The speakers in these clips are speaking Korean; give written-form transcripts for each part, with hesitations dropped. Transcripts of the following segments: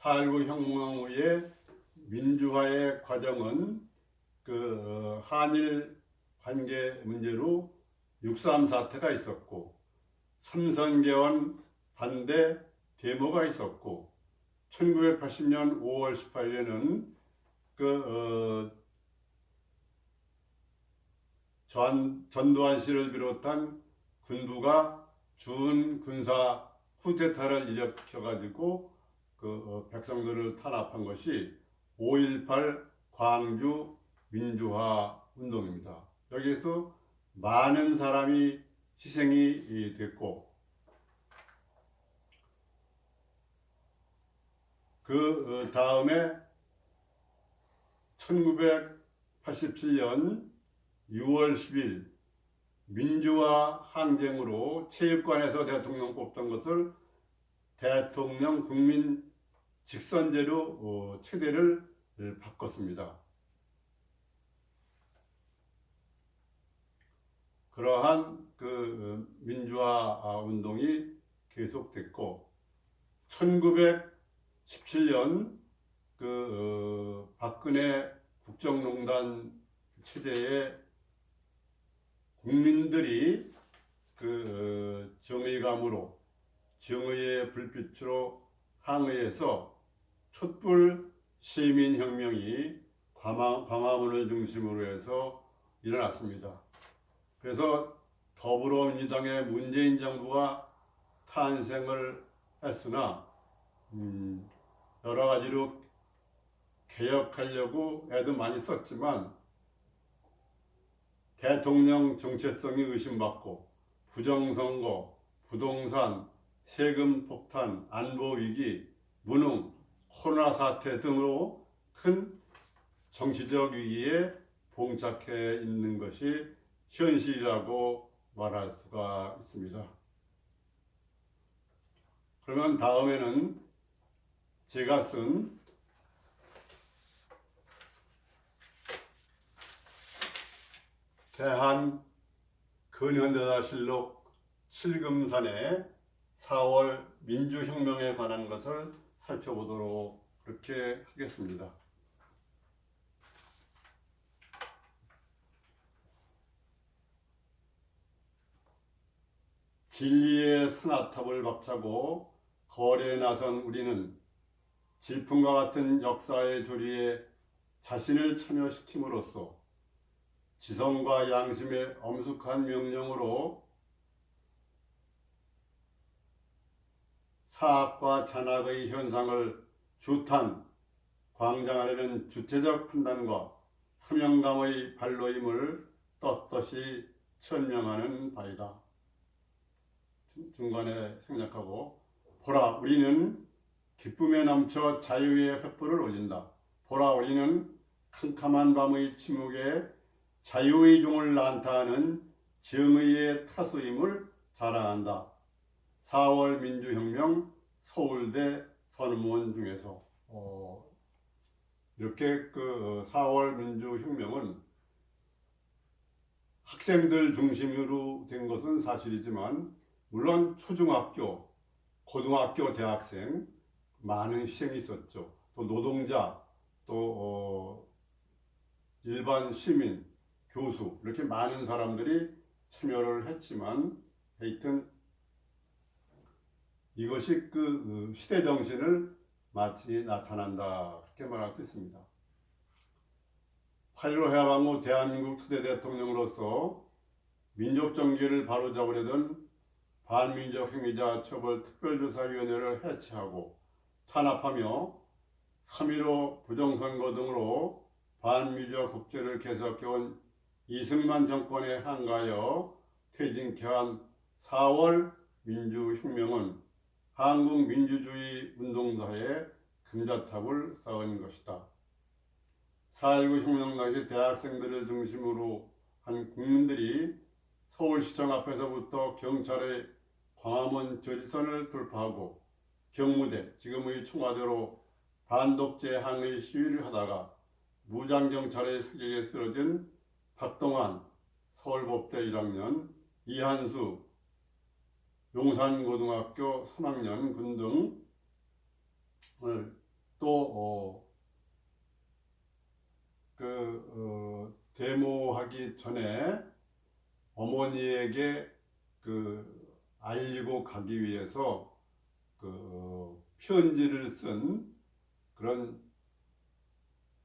4.19 혁명 후에 민주화의 과정은 한일 관계 문제로 6.3 사태가 있었고, 삼선개헌 반대 데모가 있었고, 1980년 5월 18일에는 전두환 씨를 비롯한 군부가 준 군사 쿠데타를 일으켜가지고 백성들을 탄압한 것이 5.18 광주 민주화 운동입니다. 여기에서 많은 사람이 희생이 됐고, 그 다음에 1987년 6월 10일 민주화 항쟁으로 체육관에서 대통령 뽑던 것을 대통령 국민 직선제로 체제를 바꿨습니다. 그러한 민주화 운동이 계속됐고, 1917년 박근혜 국정농단 체제에 국민들이 정의감으로, 정의의 불빛으로 항의해서 촛불 시민혁명이 광화문을 중심으로 해서 일어났습니다. 그래서 더불어민주당의 문재인 정부가 탄생을 했으나 여러 가지로 개혁하려고 애도 많이 썼지만 대통령 정체성이 의심받고 부정선거, 부동산, 세금 폭탄, 안보위기, 무능, 코로나 사태 등으로 큰 정치적 위기에 봉착해 있는 것이 현실이라고 말할 수가 있습니다. 그러면 다음에는 제가 쓴 대한 근현대사실록 7금산의 4월 민주혁명에 관한 것을 살펴보도록 그렇게 하겠습니다. 진리의 스나탑을 박차고 거리에 나선 우리는 질풍과 같은 역사의 조리에 자신을 참여시킴으로써 지성과 양심의 엄숙한 명령으로 사악과 잔악의 현상을 규탄, 광장하려는 주체적 판단과 사명감의 발로임을 떳떳이 천명하는 바이다. 중간에 생략하고, 보라, 우리는 기쁨에 넘쳐 자유의 횃불을 올린다. 보라, 우리는 캄캄한 밤의 침묵에 자유의 종을 난타하는 정의의 타수임을 자랑한다. 4월 민주혁명 서울대 선언문 중에서 이렇게 4월 민주혁명은 학생들 중심으로 된 것은 사실이지만, 물론 초중학교, 고등학교, 대학생 많은 희생이 있었죠. 또 노동자, 또 일반 시민, 교수, 이렇게 많은 사람들이 참여를 했지만, 하여튼 이것이 시대 정신을 마치 나타난다, 그렇게 말할 수 있습니다. 8.15 해방 후 대한민국 초대 대통령으로서 민족 정기를 바로잡으려던 반민족 행위자 처벌 특별조사위원회를 해체하고 탄압하며 3.15 부정선거 등으로 반민족 국제를 개혁해온 이승만 정권에 항가하여 퇴진케 한 4월 민주혁명은 한국 민주주의 운동사에 금자탑을 쌓은 것이다. 4.19 혁명 당시 대학생들을 중심으로 한 국민들이 서울시청 앞에서부터 경찰의 광화문 저지선을 돌파하고 경무대, 지금의 청와대로 반독재 항의 시위를 하다가 무장경찰의 사격에 쓰러진 박동환 서울법대 1학년, 이한수 용산고등학교 3학년 군 등을 또 데모하기 전에 어머니에게 알리고 가기 위해서 편지를 쓴 그런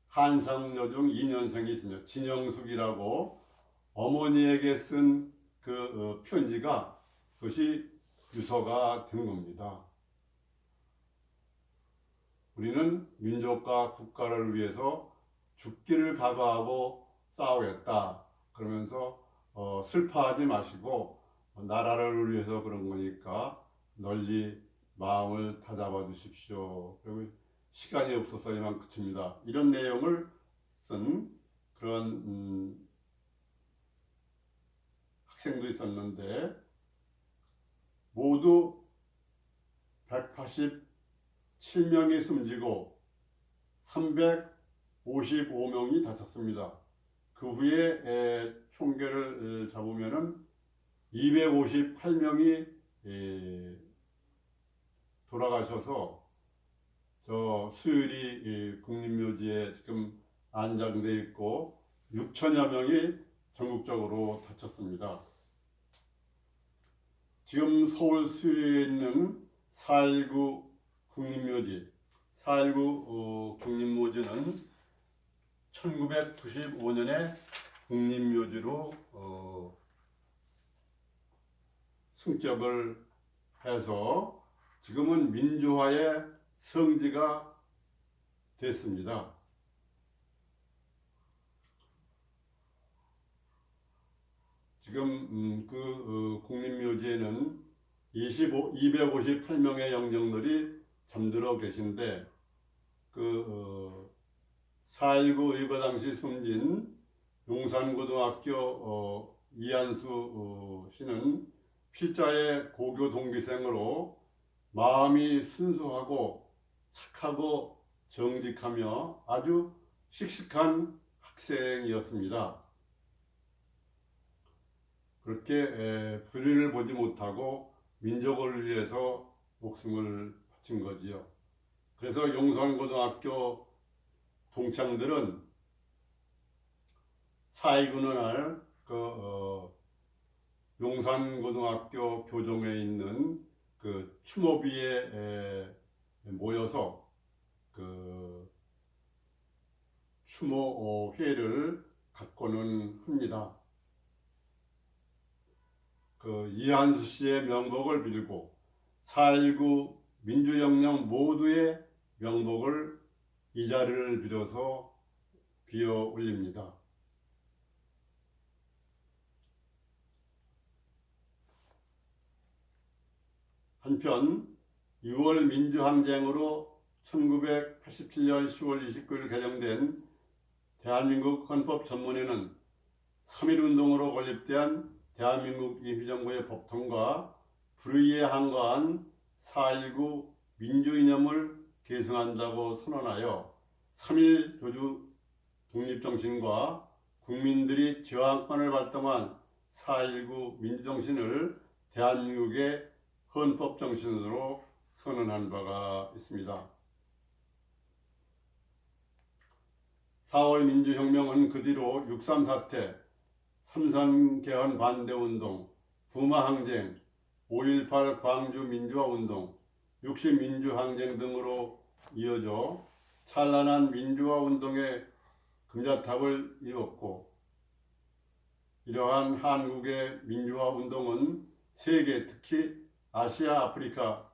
한상여중 2년생이 있습니다. 진영숙이라고 어머니에게 쓴 편지가 그것이 유서가 된 겁니다. 우리는 민족과 국가를 위해서 죽기를 각오하고 싸우겠다. 그러면서 슬퍼하지 마시고 나라를 위해서 그런 거니까 널리 마음을 다잡아 주십시오. 그리고 시간이 없어서 이만 그칩니다. 이런 내용을 쓴 그런 학생도 있었는데 모두 187명이 숨지고 355명이 다쳤습니다. 그 후에 총계를 잡으면은 258명이 돌아가셔서 저 수유리 국립묘지에 지금 안장돼 있고 6천여 명이 전국적으로 다쳤습니다. 지금 서울 수유리에 있는 4.19 국립묘지, 4.19 국립묘지는 1995년에 국립묘지로 승격을 해서 지금은 민주화의 성지가 됐습니다. 지금 국립묘지에는 258명의 영령들이 잠들어 계신데 4.19 의거 당시 숨진 용산고등학교 이한수 씨는 필자의 고교 동기생으로 마음이 순수하고 착하고 정직하며 아주 씩씩한 학생이었습니다. 그렇게 불의를 보지 못하고 민족을 위해서 목숨을 바친 거지요. 그래서 용산고등학교 동창들은 4.19 날 용산고등학교 교정에 있는 추모비에 모여서 추모회를 갖고는 합니다. 이한수 씨의 명복을 빌고 4.19 민주혁명 모두의 명복을 이 자리를 빌어서 비어 올립니다. 한편 6월 민주항쟁으로 1987년 10월 29일 개정된 대한민국 헌법전문에는 3.1운동으로 건립된 대한민국 임시정부의 법통과 불의에 한가한 4.19 민주이념을 계승한다고 선언하여 3.1 조주 독립정신과 국민들이 저항권을 발동한 4.19 민주정신을 대한민국의 헌법정신으로 선언한 바가 있습니다. 4월 민주혁명은 그 뒤로 6.3 사태, 삼선개헌 반대운동, 부마항쟁, 5.18 광주 민주화운동, 60 민주항쟁 등으로 이어져 찬란한 민주화운동의 금자탑을 이뤘고 이러한 한국의 민주화운동은 세계, 특히 아시아, 아프리카,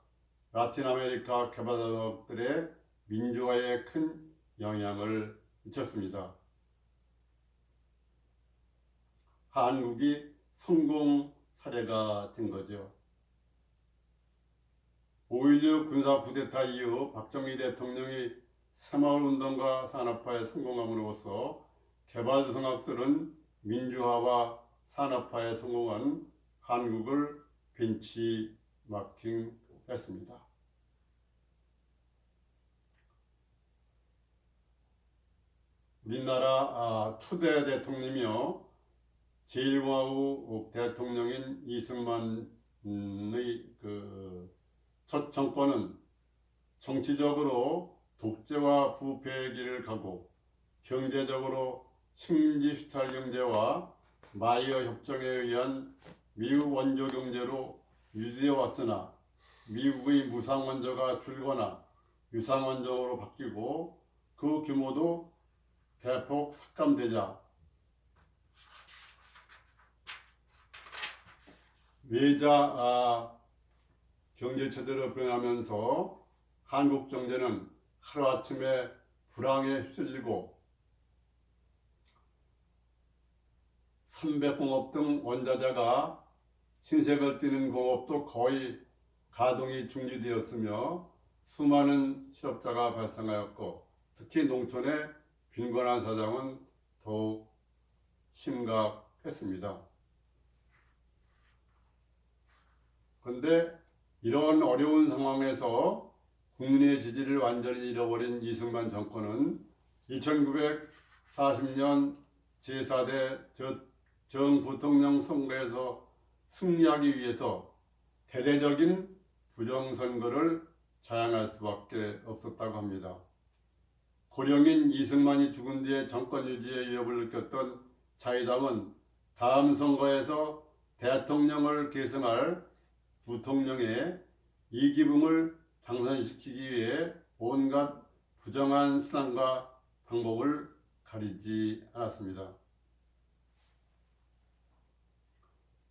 라틴 아메리카 개발도국들의 민주화에 큰 영향을 미쳤습니다. 한국이 성공 사례가 된 거죠. 5.16 군사 쿠데타 이후 박정희 대통령이 새마을운동과 산업화에 성공함으로써 개발도상국들은 민주화와 산업화에 성공한 한국을 벤치마킹했습니다. 우리나라 초대 대통령이며 제1공화국 대통령인 이승만의 첫 정권은 정치적으로 독재와 부패의 길을 가고 경제적으로 식민지 수탈 경제와 마이어 협정에 의한 미국 원조 경제로 유지해 왔으나 미국의 무상 원조가 줄거나 유상 원조로 바뀌고 그 규모도 대폭 삭감되자 외자 경제체제로 변하면서 한국 경제는 하루아침에 불황에 휩쓸리고 삼백공업 등 원자재가 신색을 띠는 공업도 거의 가동이 중지되었으며 수많은 실업자가 발생하였고 특히 농촌의 빈곤한 사정은 더욱 심각했습니다. 그런데 이런 어려운 상황에서 국민의 지지를 완전히 잃어버린 이승만 정권은 1940년 제4대 정부통령 선거에서 승리하기 위해서 대대적인 부정선거를 자행할 수밖에 없었다고 합니다. 고령인 이승만이 죽은 뒤에 정권 유지의 위협을 느꼈던 자유당은 다음 선거에서 대통령을 계승할 부통령의 이기붕을 당선시키기 위해 온갖 부정한 수단과 방법을 가리지 않았습니다.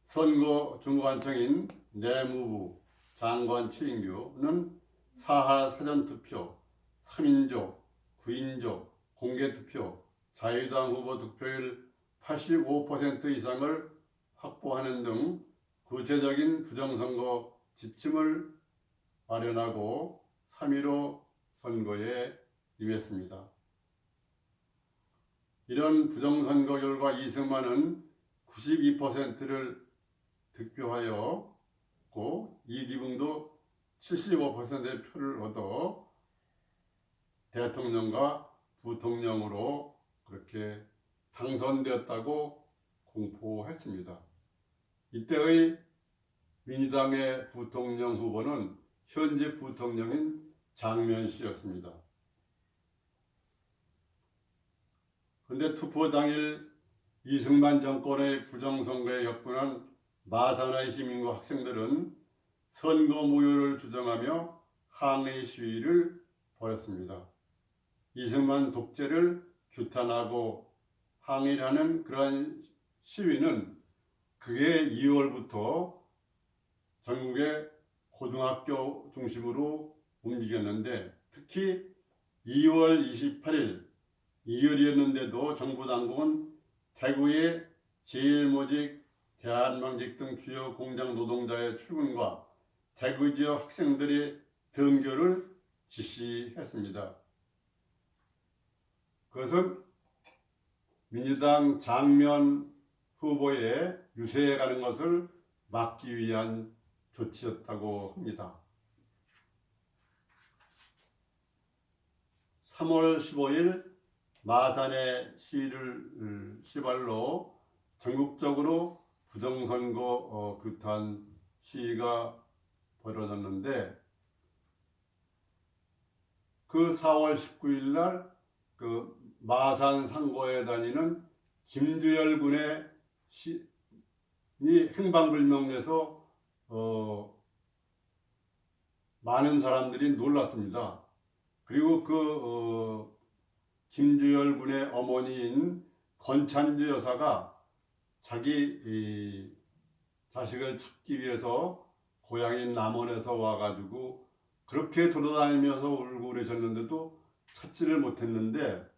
선거 중간청인 내무부 장관 최인규는 사하 사전투표, 3인조, 9인조, 공개투표, 자유당 후보 득표율 85% 이상을 확보하는 등 구체적인 부정선거 지침을 마련하고 3.15 선거에 임했습니다. 이런 부정선거 결과 이승만은 92%를 득표하였고 이기붕도 75%의 표를 얻어 대통령과 부통령으로 그렇게 당선되었다고 공포했습니다. 이때의 민주당의 부통령 후보는 현재 부통령인 장면 씨였습니다. 그런데 투표 당일 이승만 정권의 부정선거에 격분한 마산의 시민과 학생들은 선거 무효를 주장하며 항의 시위를 벌였습니다. 이승만 독재를 규탄하고 항의하는 그러한 시위는 그해 2월부터 전국의 고등학교 중심으로 움직였는데 특히 2월 28일 2월이었는데도 정부 당국은 대구의 제일모직, 대한방직 등 주요 공장 노동자의 출근과 대구 지역 학생들의 등교를 지시했습니다. 그것은 민주당 장면 후보의 유세에 가는 것을 막기 위한 조치였다고 합니다. 3월 15일 마산의 시위를 시발로 전국적으로 부정선거 규탄 시위가 벌어졌는데 그 4월 19일 날 그 마산 상고에 다니는 김두열 군의 행방불명돼서 많은 사람들이 놀랐습니다. 그리고 김두열 군의 어머니인 권찬주 여사가 자기 자식을 찾기 위해서 고향인 남원에서 와가지고 그렇게 돌아다니면서 울고 그러셨는데도 찾지를 못했는데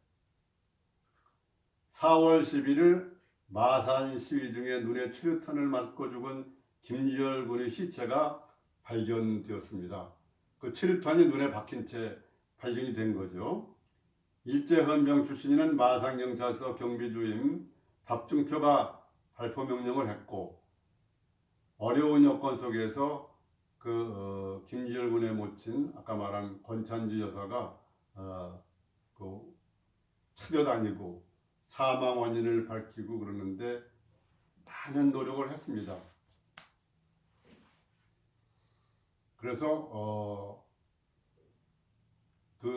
4월 11일 마산 시위 중에 눈에 최루탄을 맞고 죽은 김두열 군의 시체가 발견되었습니다. 그 최루탄이 눈에 박힌 채 발견이 된 거죠. 일제헌병 출신인 마산경찰서 경비주임 박중표가 발포 명령을 했고 어려운 여건 속에서 김두열 군의 모친 아까 말한 권찬주 여사가 찾아다니고 사망 원인을 밝히고 그러는데 많은 노력을 했습니다. 그래서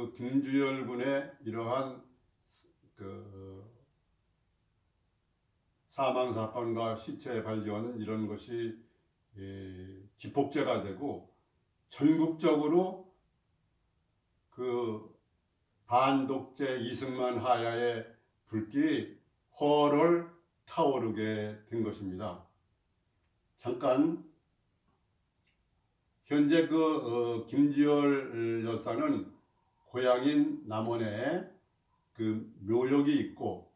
그 김주열 군의 이러한 그 사망 사건과 시체 발견 이런 것이 기폭제가 되고 전국적으로 그 반독재 이승만 하야의 불길이 헐헐 타오르게 된 것입니다. 잠깐 현재 김주열 여사는 고향인 남원에 그 묘역이 있고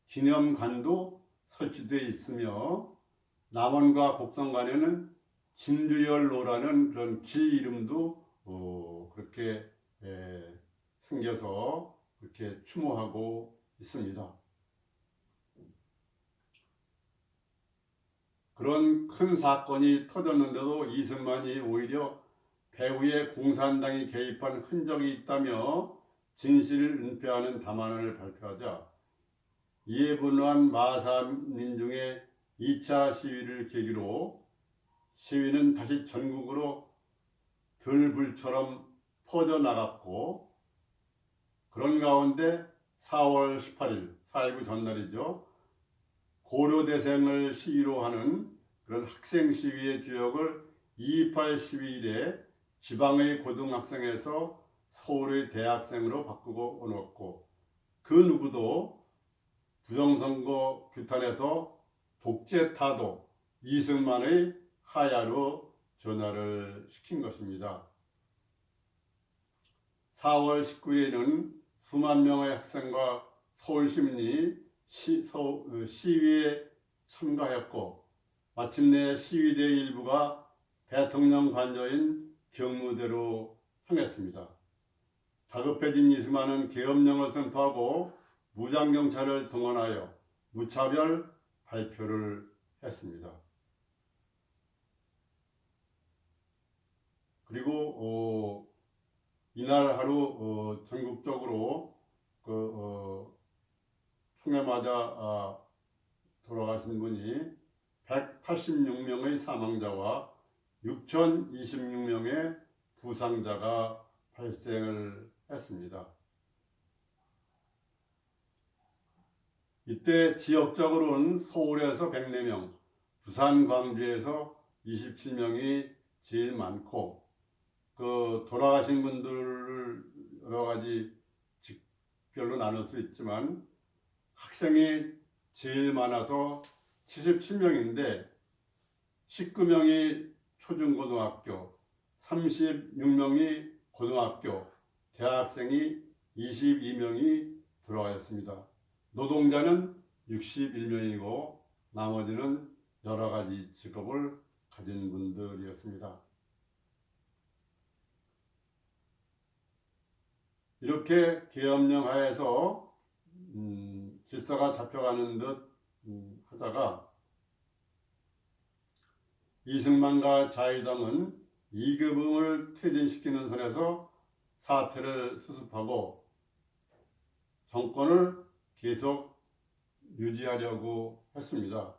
기념관도 설치되어 있으며 남원과 곡성 간에는 김주열로라는 그런 길 이름도 그렇게 생겨서 그렇게 추모하고 있습니다. 그런 큰 사건이 터졌는데도 이승만이 오히려 배후에 공산당이 개입한 흔적이 있다며 진실을 은폐하는 담화를 발표하자 이에 분노한 마사민중의 2차 시위를 계기로 시위는 다시 전국으로 들불처럼 퍼져나갔고 그런 가운데 4월 18일 4.19 전날이죠. 고려대생을 시위로 하는 그런 학생 시위의 주역을 2.28 시위일에 지방의 고등학생에서 서울의 대학생으로 바꾸고 놓았고 그 누구도 부정선거 규탄에서 독재 타도 이승만의 하야로 전화를 시킨 것입니다. 4월 19일에는 수만 명의 학생과 서울시민이 시위에 참가했고 마침내 시위대 일부가 대통령 관저인 경무대로 향했습니다. 다급해진 이승만은 계엄령을 선포하고 무장경찰을 동원하여 무차별 발표를 했습니다. 그리고 이날 하루 전국적으로 총에 맞아 돌아가신 분이 186명의 사망자와 6,026명의 부상자가 발생을 했습니다. 이때 지역적으로는 서울에서 104명, 부산, 광주에서 27명이 제일 많고 그 돌아가신 분들을 여러 가지 직별로 나눌 수 있지만 학생이 제일 많아서 77명인데 19명이 초중고등학교, 36명이 고등학교, 대학생이 22명이 돌아가셨습니다. 노동자는 61명이고 나머지는 여러 가지 직업을 가진 분들이었습니다. 이렇게 계엄령 하에서 질서가 잡혀가는 듯 하다가 이승만과 자유당은 이교붕을 퇴진시키는 선에서 사태를 수습하고 정권을 계속 유지하려고 했습니다.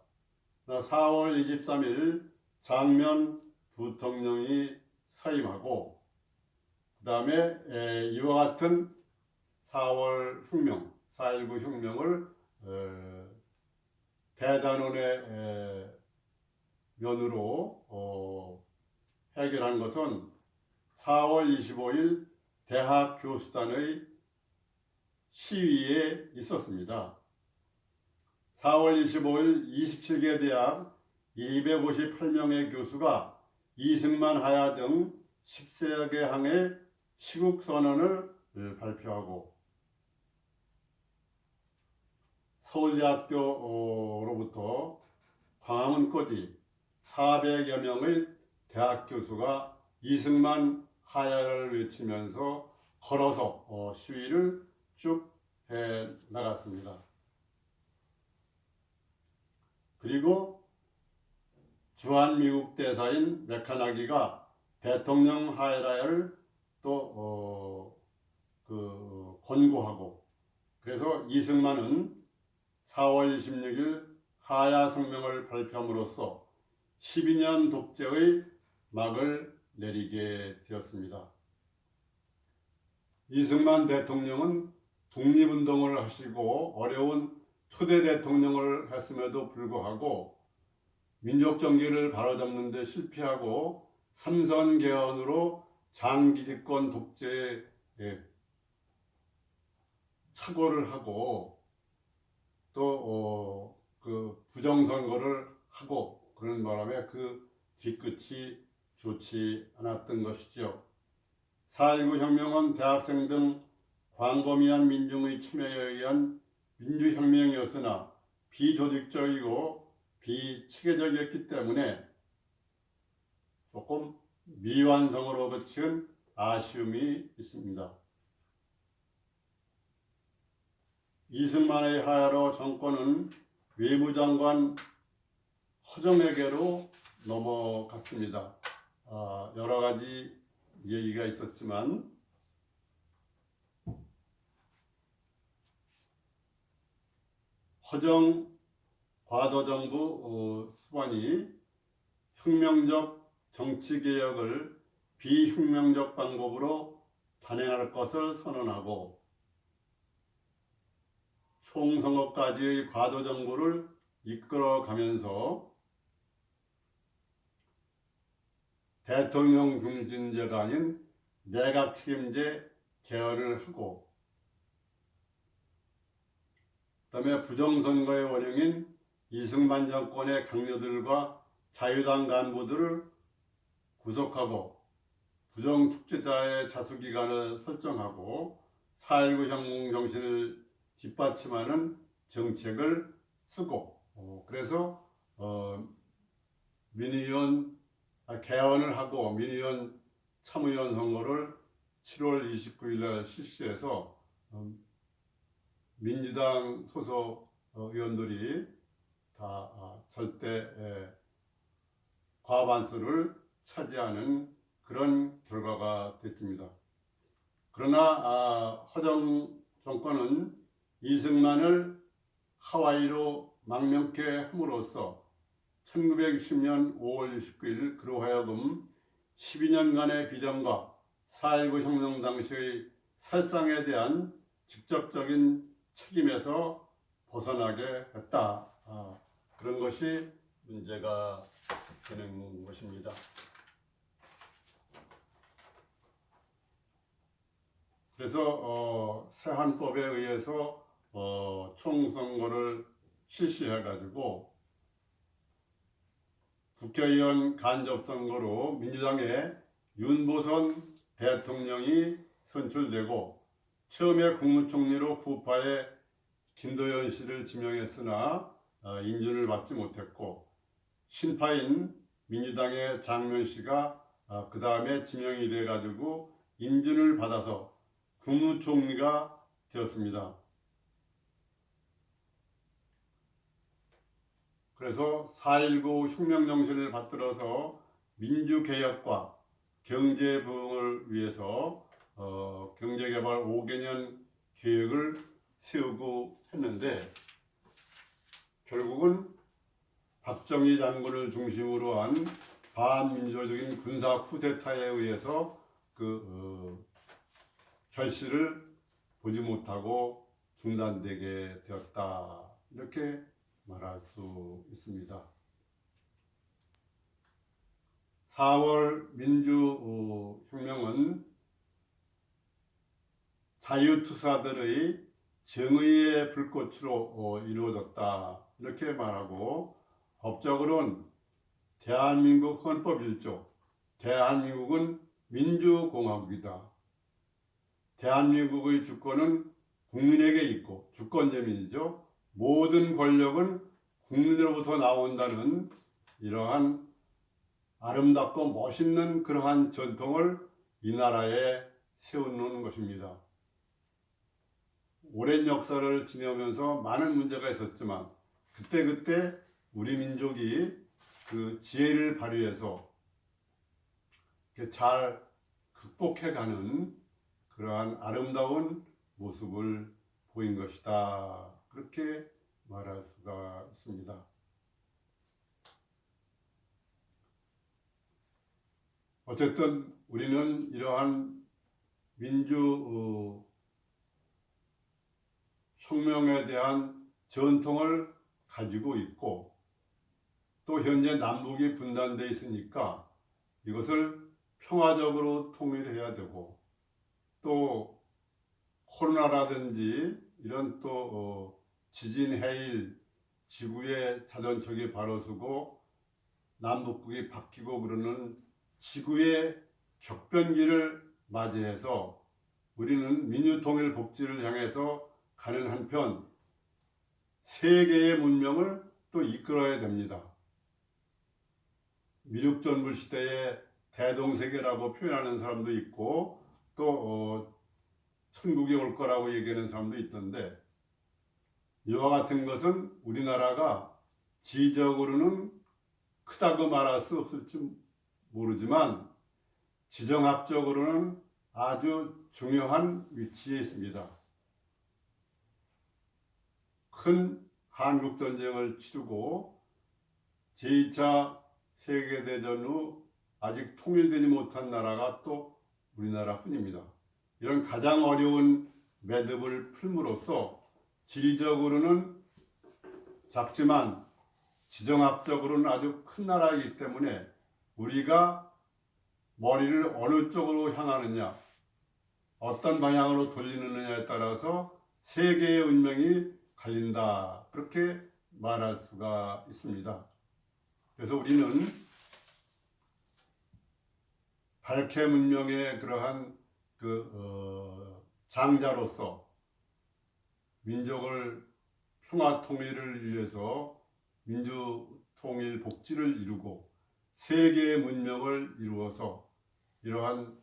4월 23일 장면 부통령이 사임하고 그 다음에 이와 같은 4월 혁명, 4.19 혁명을 대단원의 면으로 해결한 것은 4월 25일 대학 교수단의 시위에 있었습니다. 4월 25일 27개 대학 258명의 교수가 이승만 하야 등 10여 개 항의 시국선언을 발표하고 서울대학교로부터 광화문까지 400여 명의 대학 교수가 이승만 하야를 외치면서 걸어서 시위를 쭉 해 나갔습니다. 그리고 주한미국 대사인 메카나기가 대통령 하야를 또 권고하고 그래서 이승만은 4월 26일 하야 성명을 발표함으로써 12년 독재의 막을 내리게 되었습니다. 이승만 대통령은 독립운동을 하시고 어려운 초대 대통령을 했음에도 불구하고 민족정기를 바로잡는 데 실패하고 삼선 개헌으로 장기 집권 독재에 착오를 하고 또 그 부정선거를 하고 그런 바람에 그 뒤끝이 좋지 않았던 것이죠. 4.19 혁명은 대학생 등 광범위한 민중의 참여에 의한 민주혁명이었으나 비조직적이고 비체계적이었기 때문에 조금 미완성으로 그친 아쉬움이 있습니다. 이승만의 하야로 정권은 외무장관 허정에게로 넘어갔습니다. 여러 가지 얘기가 있었지만 허정 과도정부 수반이 혁명적 정치개혁을 비혁명적 방법으로 단행할 것을 선언하고 총선거까지의 과도정부를 이끌어가면서 대통령 중진제가 아닌 내각 책임제 개헌을 하고 그다음에 부정선거의 원흉인 이승만 정권의 강요들과 자유당 간부들을 구속하고 부정축제자의 자수기간을 설정하고 4.19 혁명 정신을 뒷받침하는 정책을 쓰고 그래서 민의원 개헌을 하고 민의원 참의원 선거를 7월 29일 날 실시해서 민주당 소속 의원들이 다 절대 과반수를 차지하는 그런 결과가 됐습니다. 그러나 허정 정권은 이승만을 하와이로 망명케 함으로써 1960년 5월 29일 그로 하여금 12년간의 비전과 4.19 혁명 당시의 살상에 대한 직접적인 책임에서 벗어나게 했다. 그런 것이 문제가 되는 것입니다. 그래서 새헌법에 의해서 총선거를 실시해가지고 국회의원 간접선거로 민주당의 윤보선 대통령이 선출되고 처음에 국무총리로 구파의 김도연 씨를 지명했으나 인준을 받지 못했고 신파인 민주당의 장면 씨가 그 다음에 지명이 돼가지고 인준을 받아서 국무총리가 되었습니다. 그래서 4.19 혁명 정신을 받들어서 민주개혁과 경제 부흥을 위해서 경제개발 5개년 계획을 세우고 했는데 결국은 박정희 장군을 중심으로 한 반민주적인 군사 쿠데타에 의해서 그 결실을 보지 못하고 중단되게 되었다. 이렇게 말할 수 있습니다. 4월 민주혁명은 자유투사들의 정의의 불꽃으로 이루어졌다. 이렇게 말하고 법적으로는 대한민국 헌법 1조 대한민국은 민주공화국이다. 대한민국의 주권은 국민에게 있고 주권제민이죠. 모든 권력은 국민으로부터 나온다는 이러한 아름답고 멋있는 그러한 전통을 이 나라에 세우는 것입니다. 오랜 역사를 지내오면서 많은 문제가 있었지만 그때 우리 민족이 그 지혜를 발휘해서 잘 극복해가는 그러한 아름다운 모습을 보인 것이다. 그렇게 말할 수가 있습니다. 어쨌든 우리는 이러한 민주 혁명에 대한 전통을 가지고 있고 또 현재 남북이 분단되어 있으니까 이것을 평화적으로 통일해야 되고 또 코로나라든지 이런 또 지진, 해일, 지구의 자전축이 바로서고 남북국이 바뀌고 그러는 지구의 격변기를 맞이해서 우리는 민주통일 복지를 향해서 가는 한편 세계의 문명을 또 이끌어야 됩니다. 미륵전불 시대에 대동세계라고 표현하는 사람도 있고 또 천국이 올 거라고 얘기하는 사람도 있던데 이와 같은 것은 우리나라가 지적으로는 크다고 말할 수 없을지 모르지만 지정학적으로는 아주 중요한 위치에 있습니다. 큰 한국전쟁을 치르고 제2차 세계대전 후 아직 통일되지 못한 나라가 또 우리나라뿐입니다. 이런 가장 어려운 매듭을 풀므로써 지리적으로는 작지만 지정학적으로는 아주 큰 나라이기 때문에 우리가 머리를 어느 쪽으로 향하느냐, 어떤 방향으로 돌리느냐에 따라서 세계의 운명이 갈린다. 그렇게 말할 수가 있습니다. 그래서 우리는 발해 문명의 그러한 장자로서 민족을 평화 통일을 위해서 민주 통일 복지를 이루고 세계의 문명을 이루어서 이러한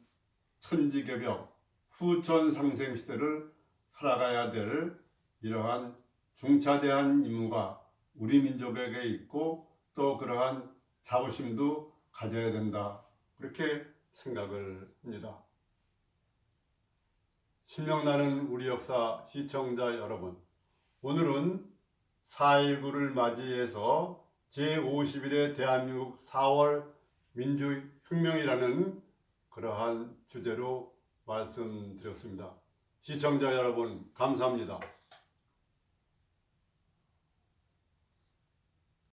천지개벽 후천 상생 시대를 살아가야 될 이러한 중차대한 임무가 우리 민족에게 있고 또 그러한 자부심도 가져야 된다. 그렇게 생각을 합니다. 신명나는 우리 역사 시청자 여러분, 오늘은 4.19를 맞이해서 제50일의 대한민국 4월 민주혁명이라는 그러한 주제로 말씀드렸습니다. 시청자 여러분, 감사합니다.